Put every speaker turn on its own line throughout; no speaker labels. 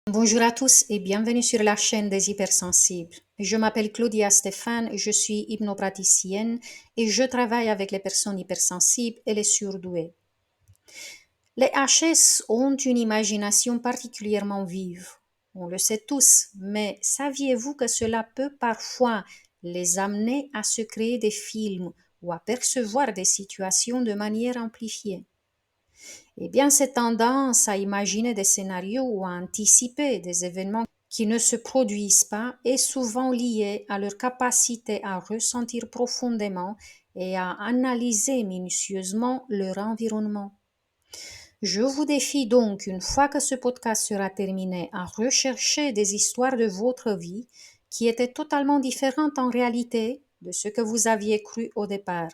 Bonjour à tous et bienvenue sur la chaîne des hypersensibles. Je m'appelle Claudia Stéphane, je suis hypnopraticienne et je travaille avec les personnes hypersensibles et les surdouées. Les HS ont une imagination particulièrement vive. On le sait tous, mais saviez-vous que cela peut parfois les amener à se créer des films ou à percevoir des situations de manière amplifiée? Eh bien, cette tendance à imaginer des scénarios ou à anticiper des événements qui ne se produisent pas est souvent liée à leur capacité à ressentir profondément et à analyser minutieusement leur environnement. Je vous défie donc, une fois que ce podcast sera terminé, à rechercher des histoires de votre vie qui étaient totalement différentes en réalité de ce que vous aviez cru au départ.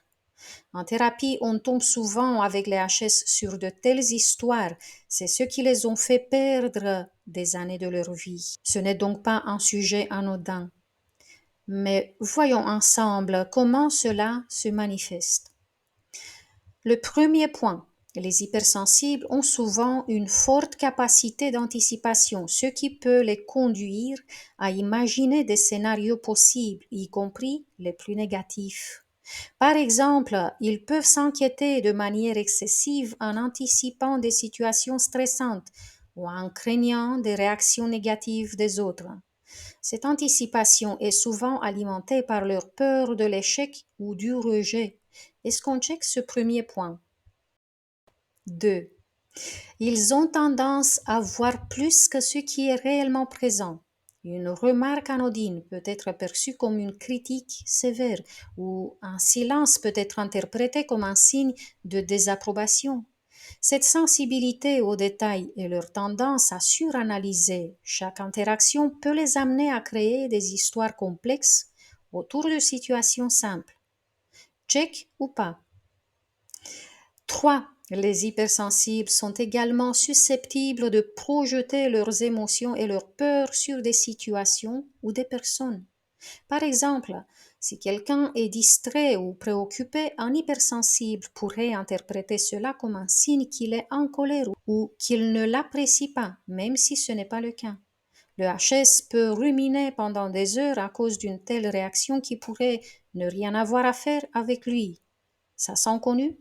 En thérapie, on tombe souvent avec les HS sur de telles histoires. C'est ce qui les ont fait perdre des années de leur vie. Ce n'est donc pas un sujet anodin. Mais voyons ensemble comment cela se manifeste. Le premier point, les hypersensibles ont souvent une forte capacité d'anticipation, ce qui peut les conduire à imaginer des scénarios possibles, y compris les plus négatifs. Par exemple, ils peuvent s'inquiéter de manière excessive en anticipant des situations stressantes ou en craignant des réactions négatives des autres. Cette anticipation est souvent alimentée par leur peur de l'échec ou du rejet. Est-ce qu'on check ce premier point? 2. Ils ont tendance à voir plus que ce qui est réellement présent. Une remarque anodine peut être perçue comme une critique sévère ou un silence peut être interprété comme un signe de désapprobation. Cette sensibilité aux détails et leur tendance à suranalyser chaque interaction peut les amener à créer des histoires complexes autour de situations simples. Check ou pas? 3. Les hypersensibles sont également susceptibles de projeter leurs émotions et leurs peurs sur des situations ou des personnes. Par exemple, si quelqu'un est distrait ou préoccupé, un hypersensible pourrait interpréter cela comme un signe qu'il est en colère ou qu'il ne l'apprécie pas, même si ce n'est pas le cas. Le HS peut ruminer pendant des heures à cause d'une telle réaction qui pourrait ne rien avoir à faire avec lui. Ça sent connu?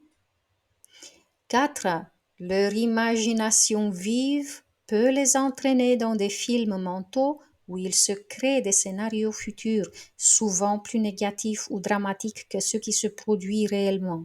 4. Leur imagination vive peut les entraîner dans des films mentaux où ils se créent des scénarios futurs, souvent plus négatifs ou dramatiques que ce qui se produit réellement.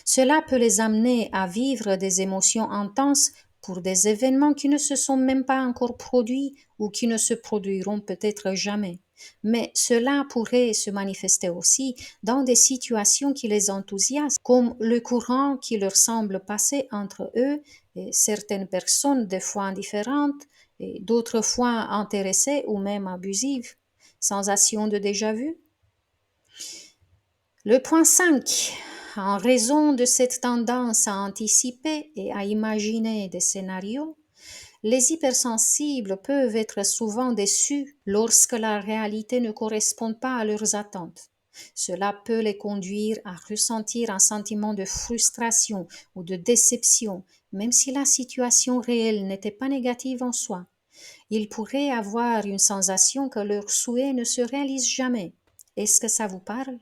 Cela peut les amener à vivre des émotions intenses pour des événements qui ne se sont même pas encore produits ou qui ne se produiront peut-être jamais. Mais cela pourrait se manifester aussi dans des situations qui les enthousiasment, comme le courant qui leur semble passer entre eux et certaines personnes, des fois indifférentes et d'autres fois intéressées ou même abusives. Sensation de déjà-vu? Le point 5. En raison de cette tendance à anticiper et à imaginer des scénarios, les hypersensibles peuvent être souvent déçus lorsque la réalité ne correspond pas à leurs attentes. Cela peut les conduire à ressentir un sentiment de frustration ou de déception, même si la situation réelle n'était pas négative en soi. Ils pourraient avoir une sensation que leurs souhaits ne se réalisent jamais. Est-ce que ça vous parle?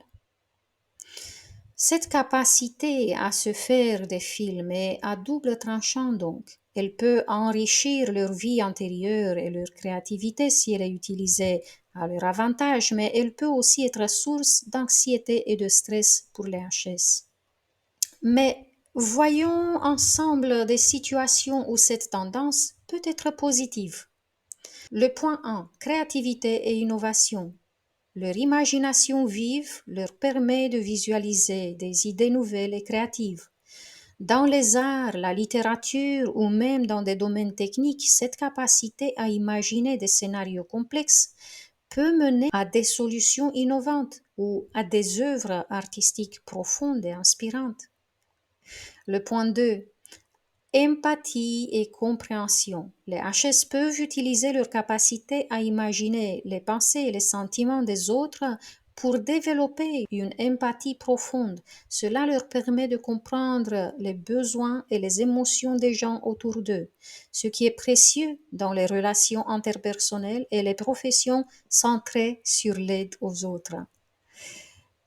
Cette capacité à se faire des films est à double tranchant donc. Elle peut enrichir leur vie antérieure et leur créativité si elle est utilisée à leur avantage, mais elle peut aussi être source d'anxiété et de stress pour les HS. Mais voyons ensemble des situations où cette tendance peut être positive. Le point 1. Créativité et innovation. Leur imagination vive leur permet de visualiser des idées nouvelles et créatives. Dans les arts, la littérature ou même dans des domaines techniques, cette capacité à imaginer des scénarios complexes peut mener à des solutions innovantes ou à des œuvres artistiques profondes et inspirantes. Le point 2. Empathie et compréhension. Les HS peuvent utiliser leur capacité à imaginer les pensées et les sentiments des autres pour développer une empathie profonde. Cela leur permet de comprendre les besoins et les émotions des gens autour d'eux, ce qui est précieux dans les relations interpersonnelles et les professions centrées sur l'aide aux autres.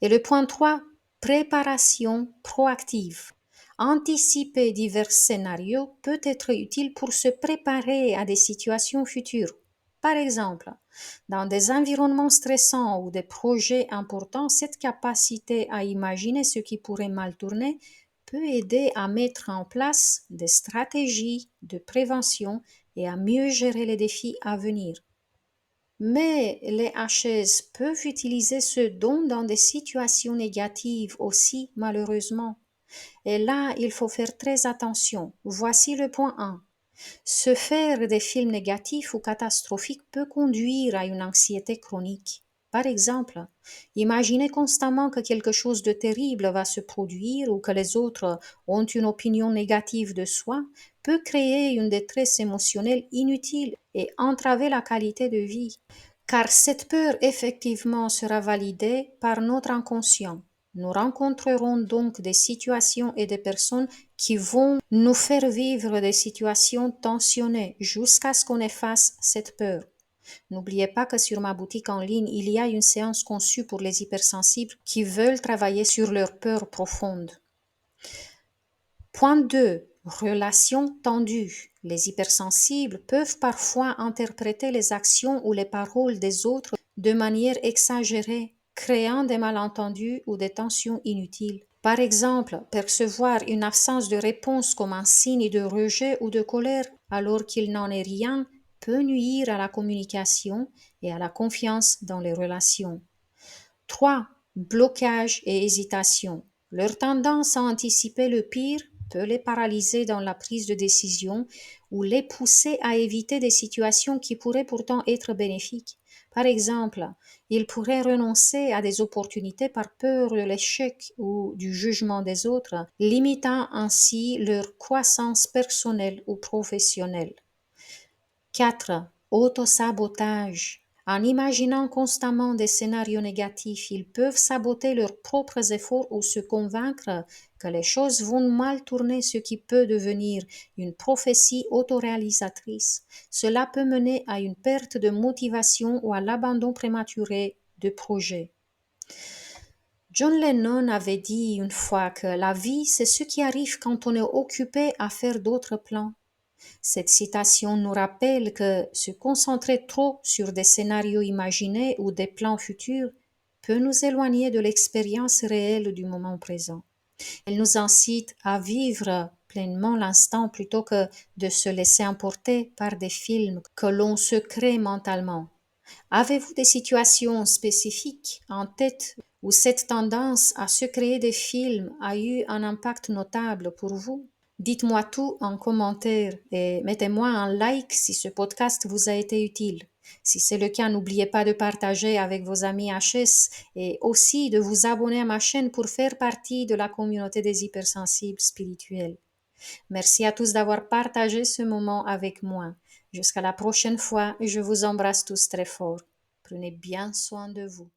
Et le point 3, préparation proactive. Anticiper divers scénarios peut être utile pour se préparer à des situations futures. Par exemple, dans des environnements stressants ou des projets importants, cette capacité à imaginer ce qui pourrait mal tourner peut aider à mettre en place des stratégies de prévention et à mieux gérer les défis à venir. Mais les HS peuvent utiliser ce don dans des situations négatives aussi, malheureusement. Et là, il faut faire très attention. Voici le point 1. Se faire des films négatifs ou catastrophiques peut conduire à une anxiété chronique. Par exemple, imaginer constamment que quelque chose de terrible va se produire ou que les autres ont une opinion négative de soi peut créer une détresse émotionnelle inutile et entraver la qualité de vie. Car cette peur effectivement sera validée par notre inconscient. Nous rencontrerons donc des situations et des personnes qui vont nous faire vivre des situations tensionnées jusqu'à ce qu'on efface cette peur. N'oubliez pas que sur ma boutique en ligne, il y a une séance conçue pour les hypersensibles qui veulent travailler sur leurs peurs profondes. Point 2. Relations tendues. Les hypersensibles peuvent parfois interpréter les actions ou les paroles des autres de manière exagérée, créant des malentendus ou des tensions inutiles. Par exemple, percevoir une absence de réponse comme un signe de rejet ou de colère alors qu'il n'en est rien peut nuire à la communication et à la confiance dans les relations. 3. Blocage et hésitation. Leur tendance à anticiper le pire peut les paralyser dans la prise de décision ou les pousser à éviter des situations qui pourraient pourtant être bénéfiques. Par exemple, ils pourraient renoncer à des opportunités par peur de l'échec ou du jugement des autres, limitant ainsi leur croissance personnelle ou professionnelle. 4. Autosabotage. En imaginant constamment des scénarios négatifs, ils peuvent saboter leurs propres efforts ou se convaincre que les choses vont mal tourner, ce qui peut devenir une prophétie autoréalisatrice. Cela peut mener à une perte de motivation ou à l'abandon prématuré de projets. John Lennon avait dit une fois que la vie, c'est ce qui arrive quand on est occupé à faire d'autres plans. Cette citation nous rappelle que se concentrer trop sur des scénarios imaginés ou des plans futurs peut nous éloigner de l'expérience réelle du moment présent. Elle nous incite à vivre pleinement l'instant plutôt que de se laisser emporter par des films que l'on se crée mentalement. Avez-vous des situations spécifiques en tête où cette tendance à se créer des films a eu un impact notable pour vous? Dites-moi tout en commentaire et mettez-moi un like si ce podcast vous a été utile. Si c'est le cas, n'oubliez pas de partager avec vos amis HS et aussi de vous abonner à ma chaîne pour faire partie de la communauté des hypersensibles spirituels. Merci à tous d'avoir partagé ce moment avec moi. Jusqu'à la prochaine fois, je vous embrasse tous très fort. Prenez bien soin de vous.